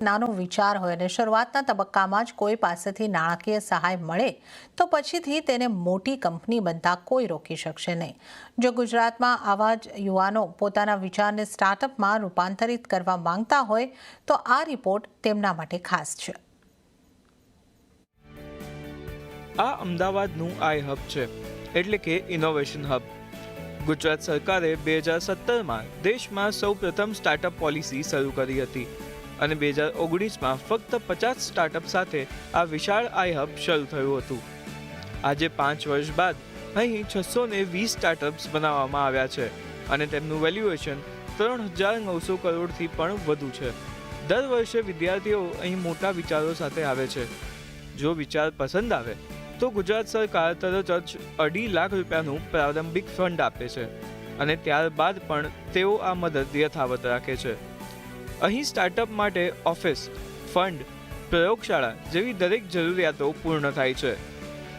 નાનો વિચાર હોય અને શરૂઆતના તબક્કામાં જ કોઈ પાસેથી નાણાકીય સહાય મળે તો પછીથી તેને મોટી કંપની બનતા કોઈ રોકી શકશે નહીં। જો ગુજરાતમાં આવા જ યુવાનો પોતાના વિચારને સ્ટાર્ટઅપમાં રૂપાંતરિત કરવા માંગતા હોય તો આ રિપોર્ટ તેમના માટે ખાસ છે। આ અમદાવાદનું આઈ હબ છે, એટલે કે ઇનોવેશન હબ। ગુજરાત સરકારે 2017માં દેશમાં સૌપ્રથમ સ્ટાર્ટઅપ પોલિસી શરૂ કરી હતી અને 2019માં ફક્ત 50 સ્ટાર્ટઅપ સાથે આ વિશાળ આઈ હબ શરૂ થયું હતું। આજે 5 વર્ષ બાદ અહીં 620 સ્ટાર્ટઅપ્સ બનાવવામાં આવ્યા છે અને તેમનું વેલ્યુએશન 3900 કરોડથી પણ વધુ છે। દર વર્ષે વિદ્યાર્થીઓ અહીં મોટા વિચારો સાથે આવે છે। જો વિચાર પસંદ આવે તો ગુજરાત સરકાર તરત જ 2.5 લાખ રૂપિયાનું પ્રારંભિક ફંડ આપે છે અને ત્યારબાદ પણ તેઓ આ મદદ યથાવત રાખે છે। અહીં સ્ટાર્ટઅપ માટે ઓફિસ, ફંડ, પ્રયોગશાળા જેવી દરેક જરૂરિયાતો પૂર્ણ થાય છે।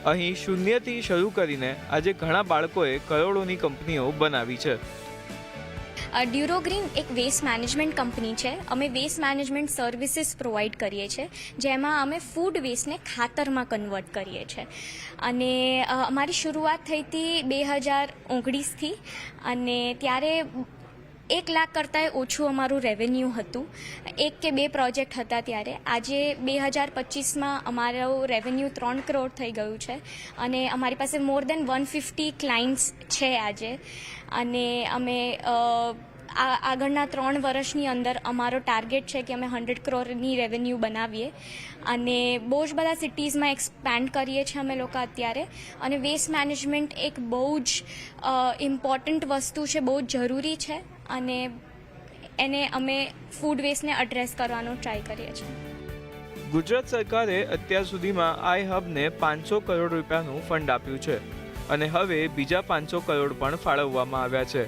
અહીં શૂન્યથી શરૂ કરીને આજે ઘણા બાળકોએ કરોડોની કંપનીઓ બનાવી છે। ડ્યુરોગ્રીન એક વેસ્ટ મેનેજમેન્ટ કંપની છે। અમે વેસ્ટ મેનેજમેન્ટ સર્વિસીસ પ્રોવાઈડ કરીએ છીએ, જેમાં અમે ફૂડ વેસ્ટને ખાતરમાં કન્વર્ટ કરીએ છીએ અને અમારી શરૂઆત થઈ હતી 2019થી અને ત્યારે 1 લાખ કરતાંય ઓછું અમારું રેવન્યુ હતું। 1 કે 2 પ્રોજેક્ટ હતા ત્યારે। આજે 2025માં અમારું રેવન્યુ 3 કરોડ થઈ ગયું છે અને અમારી પાસે મોર દેન 150 ક્લાયન્ટ્સ છે આજે અને અમે આગળના 3 વર્ષની અંદર અમારો ટાર્ગેટ છે કે અમે 100 કરોડની રેવન્યુ બનાવીએ અને બહુ જ બધા સિટીઝમાં એક્સપેન્ડ કરીએ છીએ અમે લોકો અત્યારે। અને વેસ્ટ મેનેજમેન્ટ એક બહુ જ ઇમ્પોર્ટન્ટ વસ્તુ છે, બહુ જ જરૂરી છે અને એને અમે ફૂડ વેસ્ટને એડ્રેસ કરવાનો ટ્રાય કરીએ છીએ। ગુજરાત સરકારે અત્યાર સુધીમાં આઈ હબને 500 કરોડ રૂપિયાનું ફંડ આપ્યું છે અને હવે બીજા 500 કરોડ પણ ફાળવવામાં આવ્યા છે।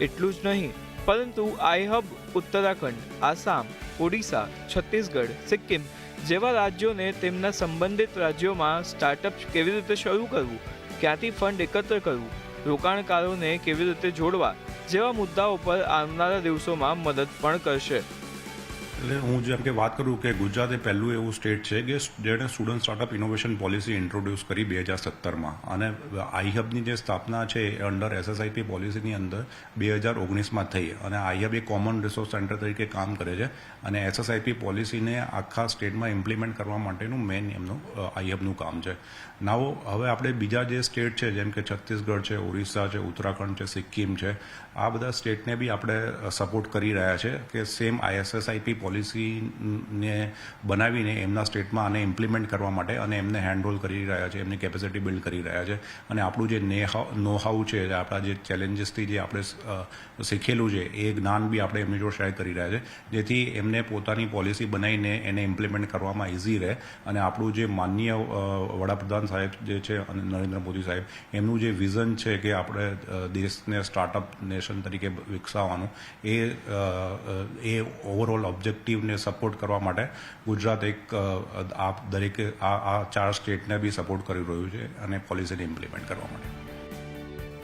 એટલું જ નહીં, પરંતુ આઈ હબ ઉત્તરાખંડ, આસામ, ઓડિશા, છત્તીસગઢ, સિક્કિમ જેવા રાજ્યોને તેમના સંબંધિત રાજ્યોમાં સ્ટાર્ટઅપ કેવી રીતે શરૂ કરવું, ક્યાંથી ફંડ એકત્ર કરવું, રોકાણકારોને કેવી રીતે જોડવા જેવા મુદ્દાઓ પર આવનારા દિવસોમાં મદદ પણ કરશે। એટલે હું જેમ કે વાત કરું કે ગુજરાત એ પહેલું એવું સ્ટેટ છે કે જેણે student startup innovation policy introduce કરી 2017માં અને આઈ હબની જે સ્થાપના છે એ અંડર SSIP પોલિસીની અંદર 2019માં થઈ અને આઈ હબ એ કોમન રિસોર્સ સેન્ટર તરીકે કામ કરે છે અને SSIP પોલિસીને આખા સ્ટેટમાં ઇમ્પ્લિમેન્ટ કરવા માટેનું મેઇન એમનું આઈ હબનું કામ છે। નાવ હવે આપણે બીજા જે સ્ટેટ છે જેમ કે છત્તીસગઢ છે, ઓડિશા છે, ઉત્તરાખંડ છે, સિક્કિમ છે, આ બધા સ્ટેટને બી આપણે સપોર્ટ કરી રહ્યા છે કે સેમ SSIP પોલિસીને બનાવીને એમના સ્ટેટમાં આને ઇમ્પ્લિમેન્ટ કરવા માટે અને એમને હેન્ડહોલ્ડ કરી રહ્યા છે, એમની કેપેસિટી બિલ્ડ કરી રહ્યા છે અને આપણું જે નો હાઉ છે, આપણા જે ચેલેન્જીસથી જે આપણે શીખેલું છે એ જ્ઞાન બી આપણે એમની જોડે શેર કરી રહ્યા છે, જેથી એમને પોતાની પોલિસી બનાવીને એને ઇમ્પ્લિમેન્ટ કરવામાં ઇઝી રહે અને આપણું જે માનનીય વડાપ્રધાન સાહેબ જે છે અને નરેન્દ્ર મોદી સાહેબ એમનું જે વિઝન છે કે આપણે દેશને સ્ટાર્ટઅપ નેશન તરીકે વિકસાવવાનું એ ઓવરઓલ ઓબ્જેક્ટિવને સપોર્ટ કરવા માટે ગુજરાત એક દરેકે આ 4 સ્ટેટને બી સપોર્ટ કરી રહ્યું છે અને પોલિસીને ઇમ્પ્લિમેન્ટ કરવા માટે।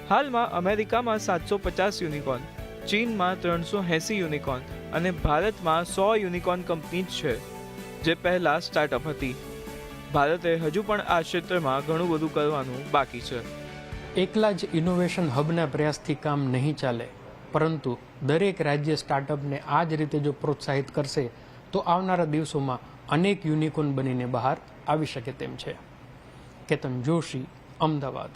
હાલમાં અમેરિકામાં 750 યુનિકોર્ન, ચીનમાં 380 યુનિકોર્ન અને ભારતમાં 100 યુનિકોર્ન કંપની છે જે પહેલા સ્ટાર્ટઅપ હતી। ભારતે હજુ પણ આ ક્ષેત્રમાં ઘણું બધું કરવાનું બાકી છે। એકલા જ ઇનોવેશન હબના પ્રયાસથી કામ નહીં ચાલે, પરંતુ દરેક રાજ્ય સ્ટાર્ટઅપને આ જ રીતે જો પ્રોત્સાહિત કરશે તો આવનારા દિવસોમાં અનેક યુનિકોર્ન બનીને બહાર આવી શકે તેમ છે। કેતન જોશી, અમદાવાદ।